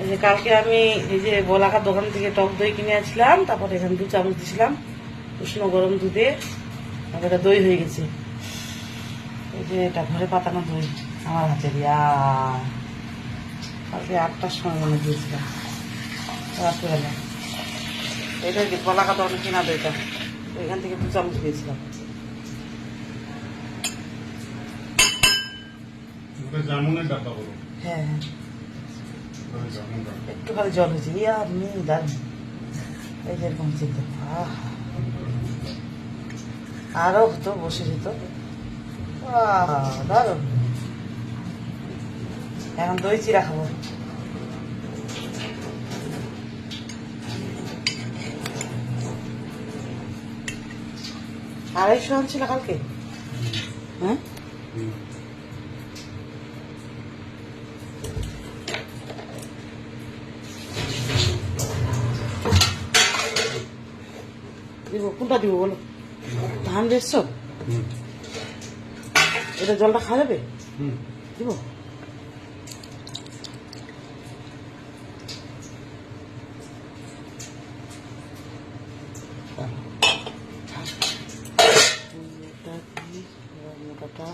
এই যে কালকে আমি এই যে বলাকার দোকান থেকে টক দই কিনে আসছিলাম, তারপর এখানে 2 চামচ দিয়েছিলাম উষ্ণ গরম দুধে, তারপর এটা দই হয়ে গেছে। এই যে এটা ঘরে পাতানো দই আমার হাতে দিয়া, কালকে 8টার সময় মনে দিয়েছিলাম রাত্রেবেলা। এটা কি বলাকা দোকানে কিনা দইটা, এখান থেকে 2 চামচ দিয়েছিলাম। হ্যাঁ হ্যাঁ, একটু খালি জল হয়েছে, ইয়া আমি দারুন। এই যে এরকম চিন্তা, আরো হতো, বসে যেত, দারুন। এখন দই চিরা খাবো। আড়াইশো আনছিল কালকে, হ্যাঁ দিব, কোনটা দিব বলো? ধান বেচছ, এটা জলটা খাওয়া যাবে? দিব। মোটাটা